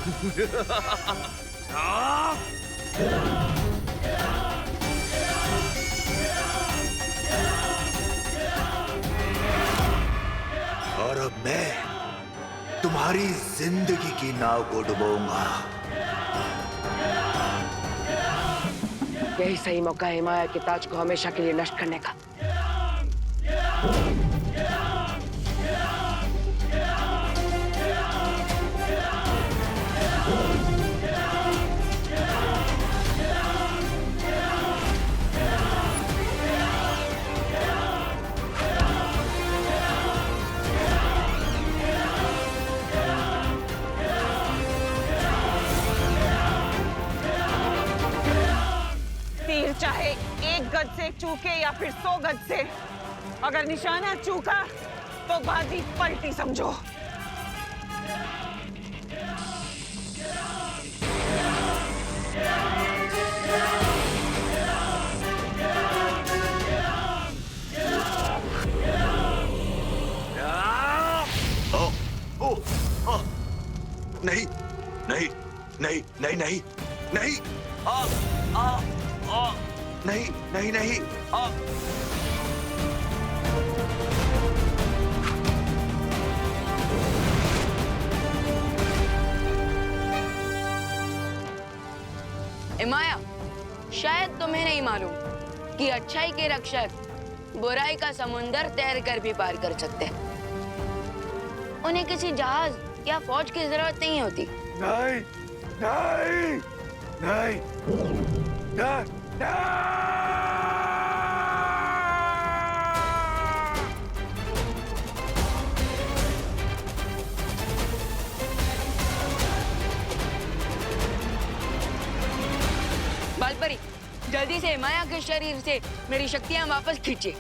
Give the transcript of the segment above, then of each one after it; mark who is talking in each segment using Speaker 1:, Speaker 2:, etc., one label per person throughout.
Speaker 1: और अब मैं तुम्हारी जिंदगी की नाव को डुबोऊंगा।
Speaker 2: यही सही मौका है माया के ताज को हमेशा के लिए नष्ट करने का।
Speaker 3: तीर चाहे 1 गज से चूके या फिर 100 गज से, अगर निशाना चूका तो बाजी पलटी समझो।
Speaker 1: नहीं नहीं नहीं नहीं नहीं नहीं आ आ आ नहीं नहीं नहीं आ
Speaker 4: माया, शायद तुम्हें नहीं मालूम कि अच्छाई के रक्षक बुराई का समुंदर तैर कर भी पार कर सकते हैं। उन्हें किसी जहाज या फौज की जरूरत नहीं होती।
Speaker 1: नहीं नहीं नहीं नहीं
Speaker 4: बालपरी, जल्दी से माया के शरीर से मेरी शक्तियां वापस खींचे।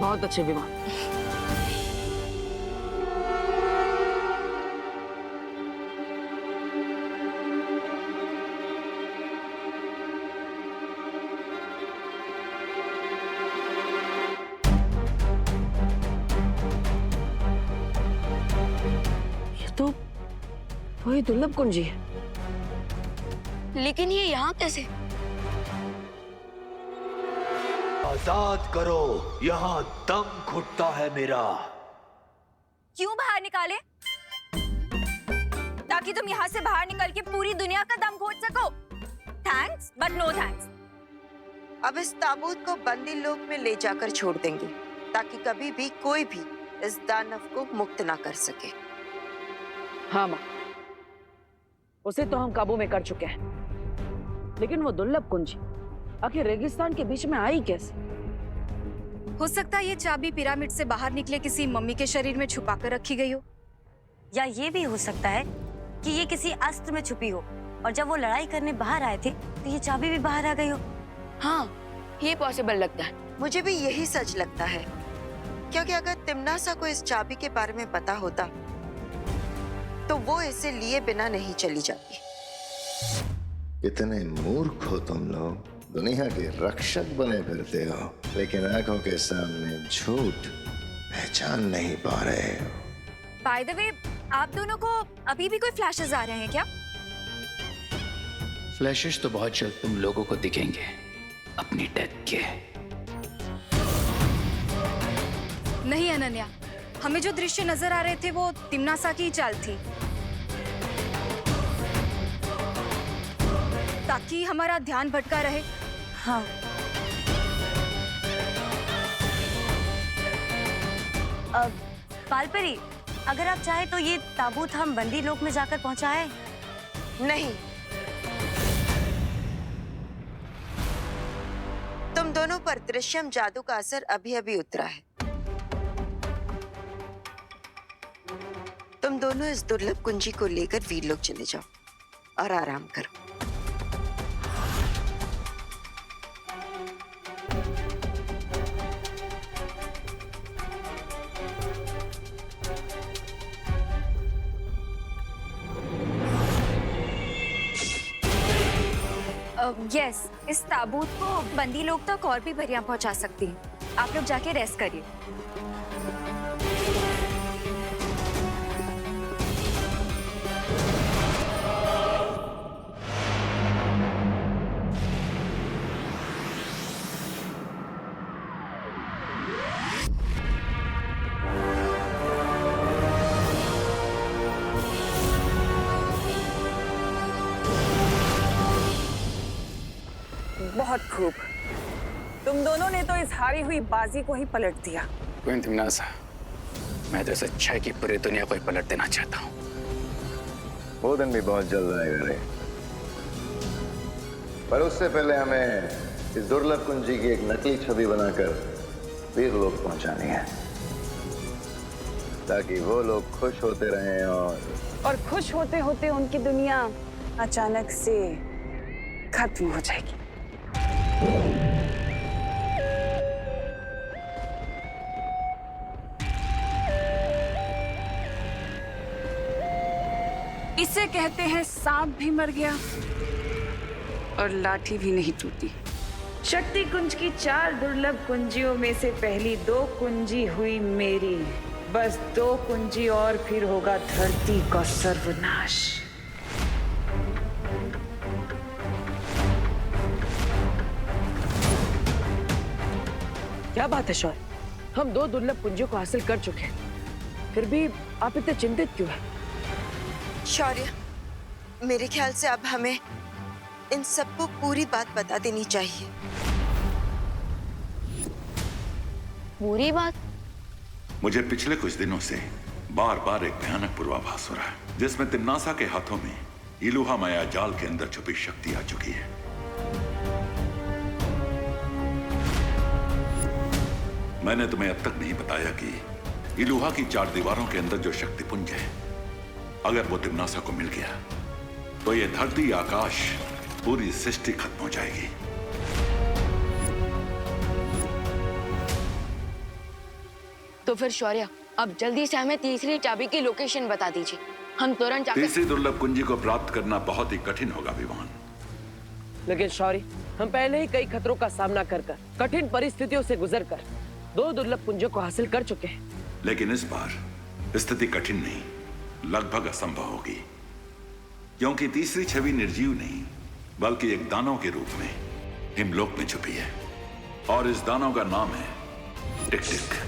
Speaker 2: बहुत अच्छे विमान। ये तो वही दुर्लभ कुंजी है।
Speaker 4: लेकिन ये यहाँ कैसे?
Speaker 1: आजाद करो, यहाँ दम घुटता है मेरा।
Speaker 5: क्यों बाहर निकाले? ताकि तुम यहाँ से बाहर निकल के पूरी दुनिया का दम घोट सको। Thanks but no thanks.
Speaker 6: अब इस ताबूत को बंदी लोक में ले जाकर छोड़ देंगे ताकि कभी भी कोई भी इस दानव को मुक्त ना कर सके।
Speaker 2: हाँ माँ, उसे तो हम काबू में कर चुके हैं, लेकिन वो दुर्लभ कुंजी आखिर रेगिस्तान के बीच में आई कैसे?
Speaker 5: हो सकता है ये चाबी पिरामिड से बाहर निकले किसी मम्मी के शरीर में छुपा कर रखी गई हो,
Speaker 7: या ये भी हो सकता है कि ये किसी अस्त्र में छुपी हो और जब वो लड़ाई करने बाहर आए थे तो ये चाबी भी बाहर आ गई हो।
Speaker 4: हाँ, ये पॉसिबल लगता है।
Speaker 6: मुझे भी यही सच लगता है, क्योंकि अगर तिमनासा को इस चाबी के बारे में पता होता तो वो इसे लिए बिना नहीं चली जाती।
Speaker 8: कितने मूर्ख हो तुम लोग, दुनिया के रक्षक बने फिरते हो, लेकिन आंखों के सामने झूठ पहचान नहीं पा रहे हो।
Speaker 5: बाय द वे, आप दोनों को अभी भी कोई फ्लैशेस आ रहे हैं क्या?
Speaker 9: फ्लैशेस तो बहुत जल्द तुम लोगों को दिखेंगे अपनी डेथ के।
Speaker 5: नहीं अनन्या, हमें जो दृश्य नजर आ रहे थे वो तिम्नासा की ही चाल थी, ताकि हमारा ध्यान भटका रहे।
Speaker 7: हाँ, पालपरी, अगर आप चाहे तो ये ताबूत हम बंदी लोक में जाकर पहुंचाएं।
Speaker 6: नहीं, तुम दोनों पर दृश्यम जादू का असर अभी अभी उतरा है। तुम दोनों इस दुर्लभ कुंजी को लेकर वीरलोक चले जाओ और आराम करो।
Speaker 5: यस, इस ताबूत को बंदी लोग तक और भी भरियां पहुंचा सकती हैं। आप लोग जाके रेस्ट करिए।
Speaker 3: बहुत खूब। तुम दोनों ने तो इस हारी हुई बाजी को ही पलट दिया।
Speaker 9: क्वीन तिम्नासा, मैं तो इस अच्छाई की पूरी दुनिया को ही पलट देना चाहता हूँ।
Speaker 8: वो दिन भी बहुत जल्द आएगा रे, पर उससे पहले हमें इस दुर्लभ कुंजी की एक नकली छवि बनाकर वीरलोक पहुंचानी है, ताकि वो लोग खुश होते रहें और
Speaker 3: खुश होते होते उनकी दुनिया अचानक से खत्म हो जाएगी। इसे कहते हैं सांप भी मर गया और लाठी भी नहीं टूटी। शक्ति कुंज की 4 दुर्लभ कुंजियों में से पहली 2 कुंजी हुई मेरी। बस 2 कुंजी और फिर होगा धरती का सर्वनाश।
Speaker 2: क्या बात है शौर्य, हम 2 दुर्लभ कुंजियों को हासिल कर चुके हैं, फिर भी आप इतने चिंतित क्यों हैं?
Speaker 6: शौर्य, मेरे ख्याल से अब हमें इन सबको पूरी बात बता देनी चाहिए।
Speaker 4: पूरी बात?
Speaker 10: मुझे पिछले कुछ दिनों से बार बार एक भयानक पूर्वाभास हो रहा है, जिसमें तिम्नासा के हाथों में इलुहा माया जाल के अंदर छुपी शक्ति आ चुकी है। मैंने तुम्हें अब तक नहीं बताया कि इलुहा की 4 दीवारों के अंदर जो शक्तिपुंज है, अगर वो तिम्नासा को मिल गया तो ये धरती, आकाश, पूरी सृष्टि खत्म हो जाएगी।
Speaker 4: तो फिर शौर्य, अब जल्दी से हमें तीसरी चाबी की लोकेशन बता दीजिए, हम तुरंत जाकर।
Speaker 10: तीसरी दुर्लभ कुंजी को प्राप्त करना बहुत ही कठिन होगा विवान।
Speaker 2: लेकिन शौर्य, हम पहले ही कई खतरों का सामना कर कठिन परिस्थितियों से गुजरकर 2 दुर्लभ कुंजों को हासिल कर चुके हैं।
Speaker 10: लेकिन इस बार स्थिति कठिन नहीं, लगभग असंभव होगी, क्योंकि तीसरी छवि निर्जीव नहीं बल्कि एक दानव के रूप में हिमलोक में छुपी है, और इस दानव का नाम है टिक टिक।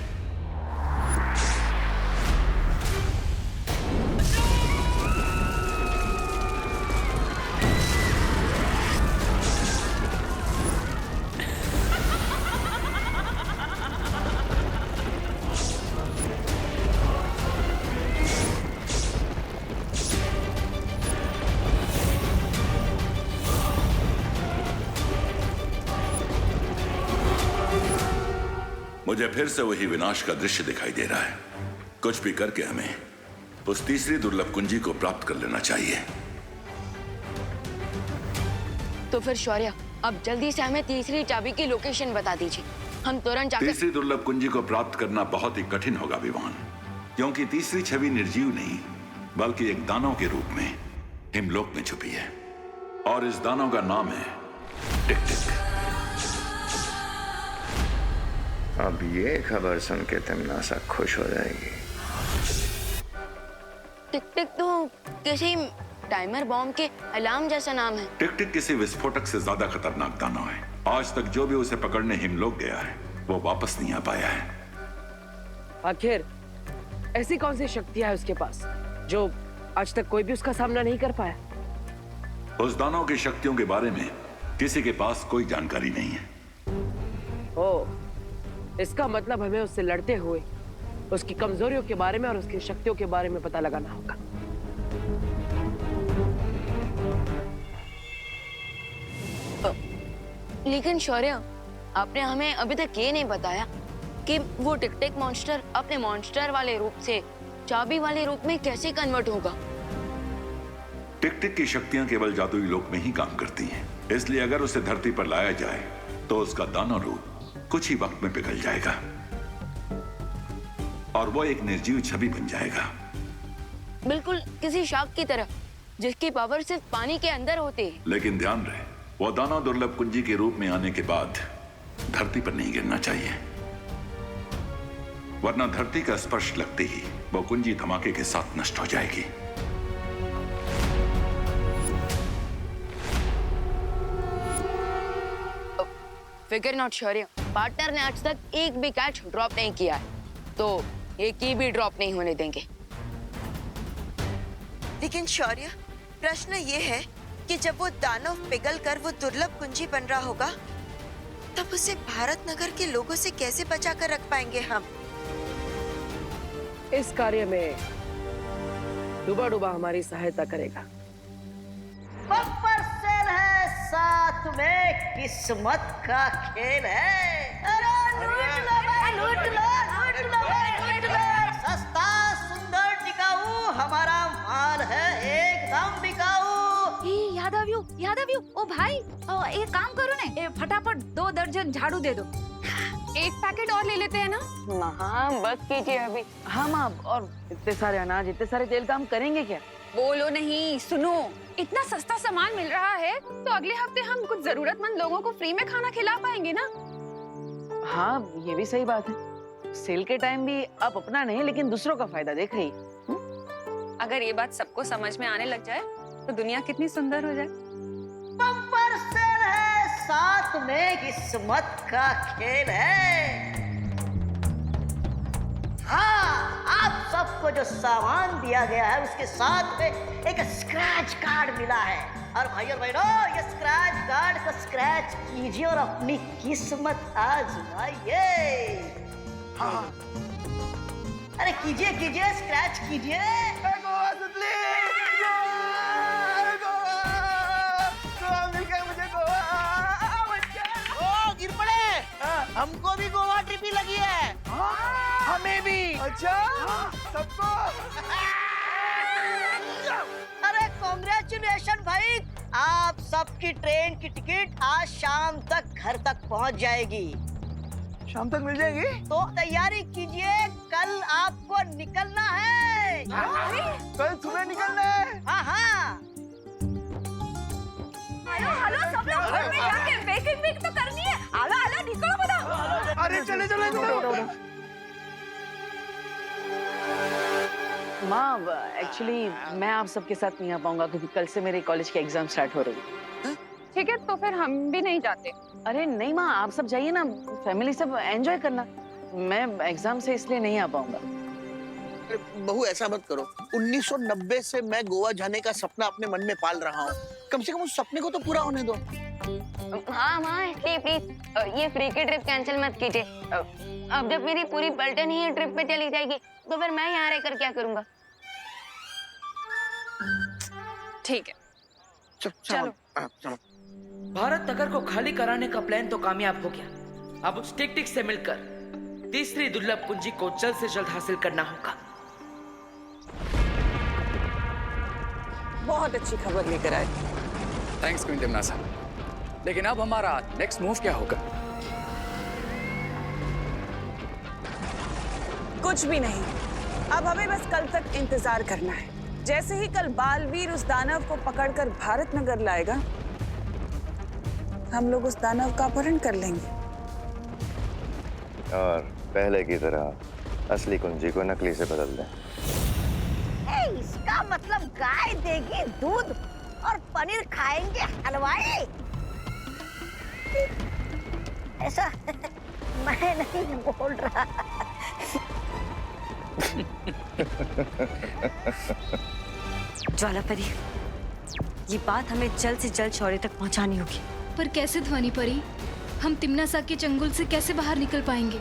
Speaker 10: मुझे फिर से वही विनाश का दृश्य दिखाई दे रहा है। कुछ भी करके हमें उस तीसरी दुर्लभ कुंजी को प्राप्त कर लेना चाहिए।
Speaker 4: तो फिर शौर्य, अब जल्दी से हमें तीसरी चाबी की लोकेशन बता दीजिए, हम तुरंत जाकर।
Speaker 10: तीसरी दुर्लभ कुंजी को प्राप्त करना बहुत ही कठिन होगा विवान, क्योंकि तीसरी छवि निर्जीव नहीं बल्कि एक दानव के रूप में हिमलोक में छुपी है, और इस दानव का नाम है टिक टिक।
Speaker 8: अब ये खबर सुन के तिम्नासा खुश हो जाएगी।
Speaker 4: टिक टिक तो किसी टाइमर बॉम्ब के अलार्म जैसा नाम है।
Speaker 10: टिक टिक किसी विस्फोटक से ज्यादा खतरनाक दानव है। आज तक जो भी उसे पकड़ने हिमलोक गया है वो वापस नहीं आ पाया है।
Speaker 2: आखिर ऐसी कौन सी शक्तियां है उसके पास जो आज तक कोई भी उसका सामना नहीं कर पाया?
Speaker 10: उस दानव की शक्तियों के बारे में किसी के पास कोई जानकारी नहीं है।
Speaker 2: ओ, इसका मतलब हमें उससे लड़ते हुए उसकी कमजोरियों के बारे में और उसकी शक्तियों के बारे में पता लगाना होगा।
Speaker 4: लेकिन शौर्य, आपने हमें अभी तक ये नहीं बताया कि वो टिक-टिक मॉन्स्टर अपने मॉन्स्टर वाले रूप से चाबी वाले रूप में कैसे कन्वर्ट होगा।
Speaker 10: टिक-टिक की शक्तियां केवल जादुई लोक में ही काम करती हैं। इसलिए अगर उसे धरती पर लाया जाए तो उसका दानव रूप कुछ ही वक्त में पिघल जाएगा और वो एक निर्जीव छवि बन जाएगा।
Speaker 4: बिल्कुल किसी शार्क की तरह जिसकी पावर सिर्फ पानी के अंदर होती है।
Speaker 10: लेकिन ध्यान रहे, वो दानव दुर्लभ कुंजी के रूप में आने के बाद धरती पर नहीं गिरना चाहिए, वरना धरती का स्पर्श लगते ही वो कुंजी धमाके के साथ नष्ट हो जाएगी।
Speaker 4: फिकर नॉट शौर्य, पार्टनर ने आज तक एक भी कैच ड्रॉप नहीं किया है, तो एक की भी ड्रॉप नहीं होने देंगे।
Speaker 6: लेकिन शौर्य, प्रश्न ये है कि जब वो दानव पिघल कर वो दुर्लभ कुंजी बन रहा होगा, तब उसे भारत नगर के लोगों से कैसे बचा कर रख पाएंगे हम?
Speaker 2: इस कार्य में डूबा डूबा हमारी सहायता करेगा।
Speaker 11: बम्पर सेल है, साथ में किस्मत का खेल है। अरे लूट लो भाई, लूट लो, लूट लो भाई, लूट लो। सस्ता सुंदर टिकाऊ हमारा माल है, एकदम बिकाऊ।
Speaker 5: यादव यू, ओ भाई, एक काम करो ना, फटाफट 2 दर्जन झाड़ू दे दो। एक पैकेट और ले लेते हैं ना।
Speaker 4: हाँ बस कीजिए अभी।
Speaker 2: हाँ माँ, और इतने सारे अनाज, इतने सारे तेल का हम करेंगे क्या?
Speaker 3: बोलो नहीं, सुनो, इतना सस्ता सामान मिल रहा है तो अगले हफ्ते हम कुछ जरूरतमंद लोगों को फ्री में खाना खिला पाएंगे ना।
Speaker 2: हाँ, ये भी सही बात है। सेल के टाइम भी आप अपना नहीं लेकिन दूसरों का फायदा देख रही।
Speaker 3: अगर ये बात सबको समझ में आने लग जाए तो दुनिया कितनी सुंदर हो जाए।
Speaker 11: बम्पर सेल है, साथ में किस्मत का खेल है। हाँ, आप सबको जो सामान दिया गया है उसके साथ में एक स्क्रैच कार्ड मिला है। और भाई और बहनों, ये स्क्रैच कार्ड को स्क्रैच कीजिए और अपनी किस्मत आजमाइए। हाँ, अरे कीजिए कीजिए, स्क्रैच कीजिए। गिर पड़े, हमको भी गोवा ट्रिप ही लगी है। हमें भी। अच्छा, सबको। अरे कांग्रेचुलेशन भाई, आप सबकी ट्रेन की टिकट आज शाम तक घर तक पहुंच जाएगी। शाम तक मिल जाएगी? तो तैयारी कीजिए, कल आपको निकलना है। कल सुबह निकलना है? हाँ हाँ।
Speaker 3: हेलो सब लोग घर में जाके बेकिंग तो करनी है। आला निकलो बता।
Speaker 11: अरे चले चले।
Speaker 2: माँ, एक्चुअली मैं आप सबके साथ नहीं आ पाऊंगा क्योंकि कल से मेरे कॉलेज के एग्जाम स्टार्ट हो रही है।
Speaker 3: ठीक है, तो फिर हम भी नहीं जाते।
Speaker 2: अरे नहीं माँ, आप सब जाइए ना, फैमिली सब एंजॉय करना। मैं एग्जाम से इसलिए नहीं आ पाऊंगा।
Speaker 11: बहू ऐसा मत करो, 1990 से मैं गोवा जाने का सपना अपने मन में पाल रहा हूँ। कम से कम उस सपने को तो पूरा होने दो।
Speaker 4: हाँ माँ, इसलिए प्लीज ये फ्री की ट्रिप कैंसिल मत कीजिए। अब जब मेरी पूरी पलटन ही ट्रिप पे चली जाएगी तो फिर मैं यहाँ रहकर क्या करूँगा?
Speaker 3: ठीक है,
Speaker 11: चलो।
Speaker 12: भारत नगर को खाली कराने का प्लान तो कामयाब हो गया। अब उस टिक-टिक से मिलकर तीसरी दुर्लभ कुंजी को जल्द से जल्द हासिल करना होगा।
Speaker 11: बहुत अच्छी खबर लेकर आए।
Speaker 9: थैंक्स क्वीन टिमनासा। लेकिन अब हमारा नेक्स्ट मूव क्या होगा?
Speaker 13: कुछ भी नहीं, अब हमें बस कल तक इंतजार करना है। जैसे ही कल बालवीर उस दानव को पकड़कर भारत नगर लाएगा, हम लोग उस दानव का अपहरण कर लेंगे
Speaker 8: और पहले की तरह असली कुंजी को नकली से बदल दें।
Speaker 11: इसका मतलब गाय देगी दूध और पनीर खाएंगे हलवाई। ऐसा मैं नहीं बोल रहा।
Speaker 7: ज्वालापरी, ये बात हमें जल्द से जल्द शौर्य तक पहुंचानी होगी।
Speaker 5: पर कैसे ध्वनि परी? हम तिम्नासा के चंगुल से कैसे बाहर निकल पाएंगे?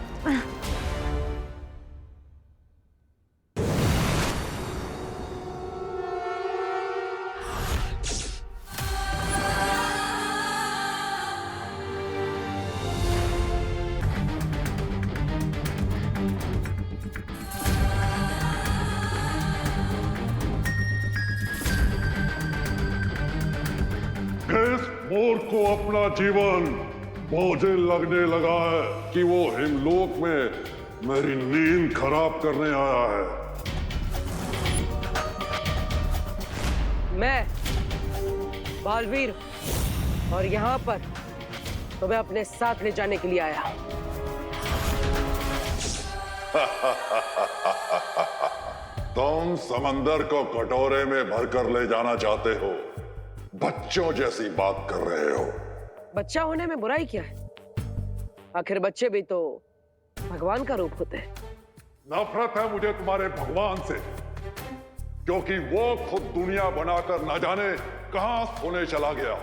Speaker 14: किस मूर्ख को अपना जीवन बोझिल लगने लगा है कि वो हिमलोक में मेरी नींद खराब करने आया है?
Speaker 2: मैं बालवीर, और यहाँ पर तुम्हें अपने साथ ले जाने के लिए आया।
Speaker 14: तुम समंदर को कटोरे में भरकर ले जाना चाहते हो, बच्चों जैसी बात कर रहे हो।
Speaker 2: बच्चा होने में बुराई क्या है? आखिर बच्चे भी तो भगवान का रूप होते हैं।
Speaker 14: नफरत है मुझे तुम्हारे भगवान से, क्योंकि वो खुद दुनिया बनाकर न जाने कहां सोने चला गया।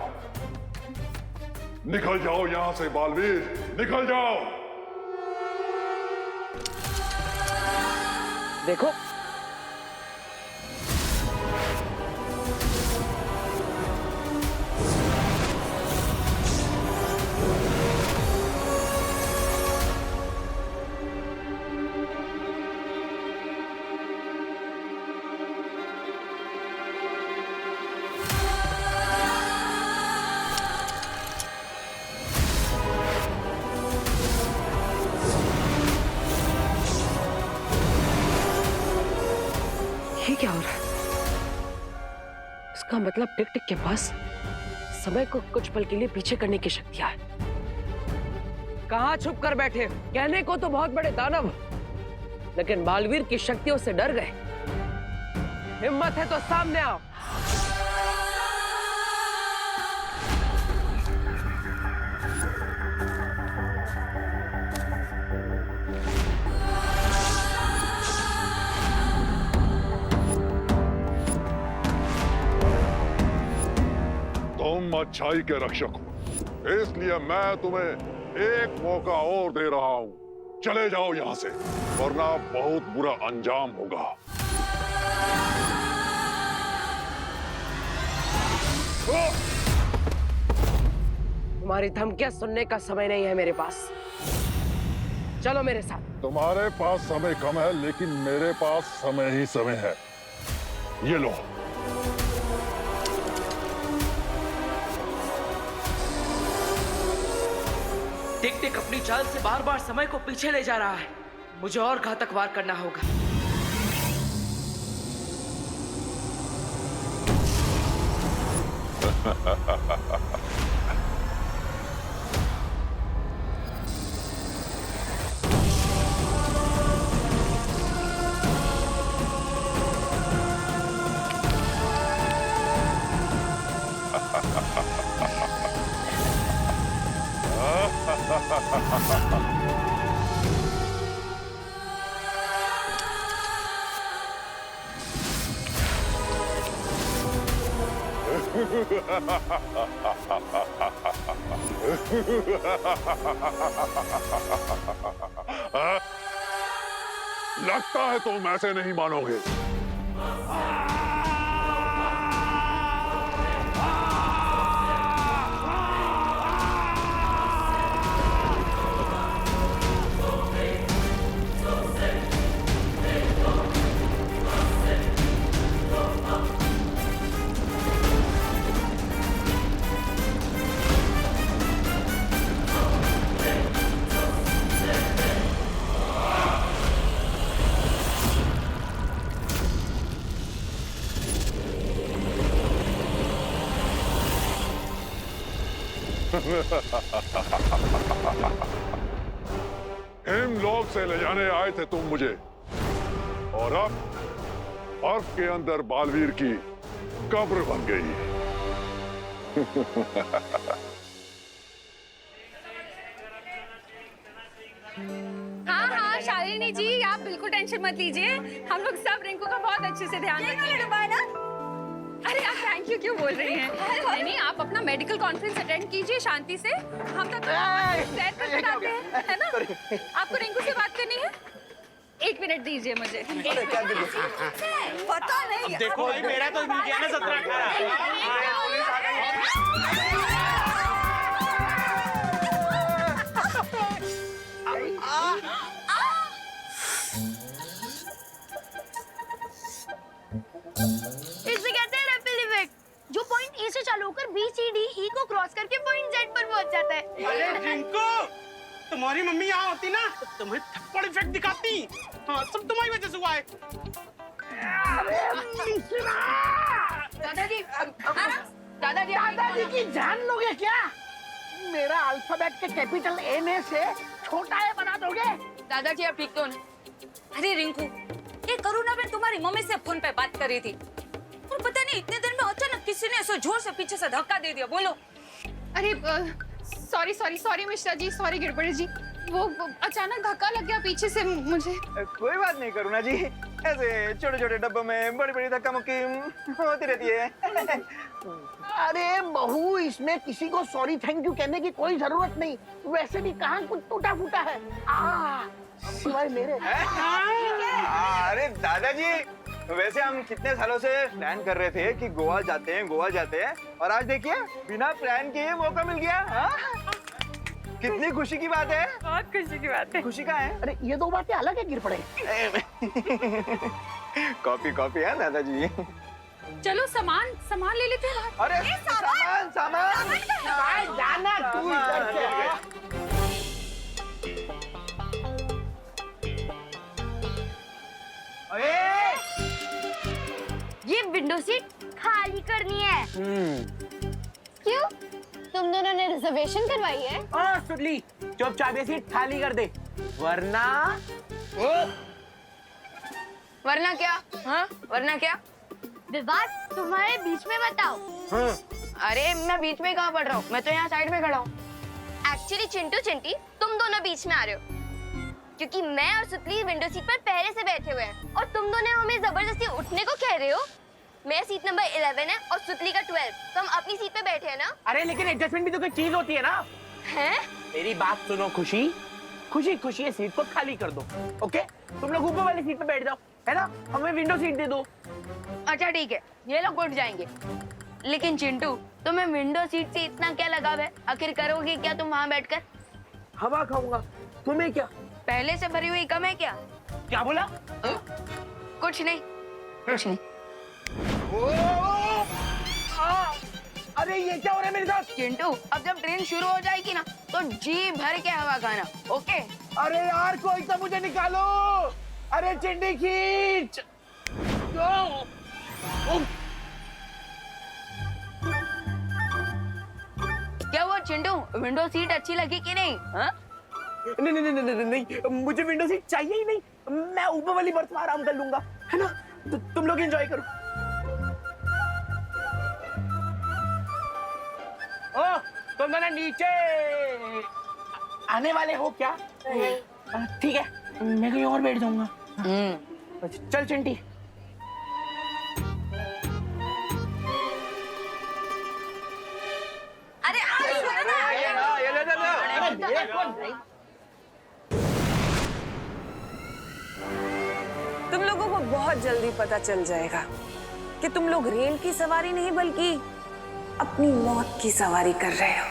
Speaker 14: निकल जाओ यहां से बालवीर, निकल जाओ।
Speaker 2: देखो, ये क्या हो रहा है? इसका मतलब टिक टिक के पास समय को कुछ पल के लिए पीछे करने की शक्तियां है। कहां छुप कर बैठे? कहने को तो बहुत बड़े दानव, लेकिन बालवीर की शक्तियों से डर गए। हिम्मत है तो सामने आओ।
Speaker 14: तुम अच्छाई के रक्षक हो, इसलिए मैं तुम्हें एक मौका और दे रहा हूं। चले जाओ यहां से, वरना बहुत बुरा अंजाम होगा।
Speaker 2: तुम्हारी धमकियां सुनने का समय नहीं है मेरे पास। चलो मेरे साथ।
Speaker 14: तुम्हारे पास समय कम है, लेकिन मेरे पास समय ही समय है। ये लो।
Speaker 12: टिक टिक अपनी चाल से बार बार समय को पीछे ले जा रहा है। मुझे और घातक वार करना होगा।
Speaker 14: लगता है तुम ऐसे नहीं मानोगे। हिमलोक से ले जाने आए थे तुम मुझे, और अब बर्फ के अंदर बालवीर की कब्र बन गई।
Speaker 5: हाँ हाँ शालिनी नहीं जी, आप बिल्कुल टेंशन मत लीजिए, हम लोग सब रिंकू का बहुत अच्छे से ध्यान रखेंगे। अरे आप थैंक यू क्यों बोल रही हैं? नहीं, आप अपना मेडिकल कॉन्फ्रेंस अटेंड कीजिए शांति से, हम तब तक बताते हैं, है ना? आपको रिंकू से बात करनी है? 1 मिनट दीजिए मुझे।
Speaker 13: पता नहीं।
Speaker 15: देखो भाई, मेरा तो मिल गया ना 17-18।
Speaker 4: इसे कहते हैं रिपल इफेक्ट, जो पॉइंट ए से चालू होकर बी सी डी ई को क्रॉस करके पॉइंट जेड पर पहुंच जाता है।
Speaker 15: अरे रिंकू, तुम्हारी मम्मी यहाँ होती ना तो तुम्हें थप्पड़ इफेक्ट दिखाती। हाँ, सब तुम्हारी वजह से हुआ है।
Speaker 11: दादाजी, दादाजी की जान लोगे क्या? मेरा अल्फाबेट के कैपिटल ए में से छोटा ए बना दोगे?
Speaker 4: दादाजी आप ठीक तो नहीं?
Speaker 5: अरे रिंकू, ये करुणा बहन तुम्हारी मम्मी से फोन पे बात कर रही थी और पता नहीं इतने देर में अचानक किसी ने ऐसे जोर से पीछे से धक्का दे दिया। बोलो।
Speaker 3: अरे सॉरी मिश्रा जी, सॉरी गिरबड़ी जी, वो अचानक धक्का लग गया पीछे से मुझे।
Speaker 15: कोई बात नहीं करुणा जी, ऐसे छोटे छोटे डब्बों में बड़ी बड़ी धक्का मुक्की होती रहती है।
Speaker 11: अरे बहू, इसमें किसी को सॉरी थैंक यू कहने की कोई जरूरत नहीं। वैसे भी कहाँ कुछ टूटा फूटा है, सिवाय मेरे।
Speaker 15: अरे दादाजी, वैसे हम कितने सालों से प्लान कर रहे थे कि गोवा जाते हैं और आज देखिए बिना प्लान के मौका मिल गया। हाँ? कितनी खुशी की बात है।
Speaker 5: बहुत खुशी की बात है।
Speaker 15: खुशी का है।
Speaker 11: अरे ये दो बातें अलग है गिरपड़े।
Speaker 15: कॉपी है दादाजी।
Speaker 3: चलो सामान ले लेते हैं।
Speaker 15: अरे सामान
Speaker 11: जाना तू इधर से।
Speaker 4: ये विंडो सीट खाली करनी है। क्यों? तुम दोनों ने रिजर्वेशन करवाई है?
Speaker 15: सुडली, चुपचाप ये सीट खाली कर दे, वरना
Speaker 4: क्या? हाँ, वरना क्या? विवाद तुम्हारे बीच में बताओ। अरे मैं बीच में कहाँ पढ़ रहा हूँ, मैं तो यहाँ साइड में खड़ा हूँ। एक्चुअली चिंटू चिंटी तुम दोनों बीच में आ रहे हो, क्योंकि मैं और सुतली विंडो सीट पर पहले से बैठे हुए हैं और तुम दोनों हमें जबरदस्ती उठने को कह रहे हो। मेरा सीट नंबर 11 है और सुतली का 12, तो हम अपनी सीट पे बैठे हैं ना।
Speaker 15: अरे लेकिन एडजस्टमेंट भी तो कोई चीज होती है ना।
Speaker 4: हैं?
Speaker 15: मेरी बात सुनो खुशी, ये सीट को खाली कर दो। ओके, तुम लोग ऊपर वाली सीट पे बैठ जाओ, है ना? हमें विंडो सीट दे दो।
Speaker 4: अच्छा ठीक है, ये लोग उठ जाएंगे। लेकिन चिंटू, तुम्हें विंडो सीट से इतना क्या लगाव है? आखिर करोगे क्या तुम वहाँ बैठकर?
Speaker 15: हवा खाऊंगा, तुम्हें क्या?
Speaker 4: पहले से भरी हुई कम है क्या?
Speaker 15: क्या बोला?
Speaker 4: कुछ नहीं।
Speaker 15: अरे ये क्या हो रहा है मेरे साथ?
Speaker 4: चिंटू, अब जब ट्रेन शुरू हो जाएगी ना तो जी भर के हवा खाना, ओके?
Speaker 15: अरे यार कोई तो मुझे निकालो। अरे चिंटी खींच।
Speaker 4: क्या हुआ चिंटू, विंडो सीट अच्छी लगी कि नहीं? हाँ?
Speaker 15: नहीं, मुझे विंडो सीट चाहिए ही नहीं। मैं ऊपर वाली बर्थ में आराम कर लूंगा, है ना? तुम लोग एंजॉय करो। ओ, तुम दोनों नीचे आने वाले हो क्या? ठीक है, मैं कहीं और बैठ जाऊंगा। चल चिंटी।
Speaker 5: अरे
Speaker 13: तुम लोगों को बहुत जल्दी पता चल जाएगा कि तुम लोग रेल की सवारी नहीं बल्कि अपनी मौत की सवारी कर रहे हो।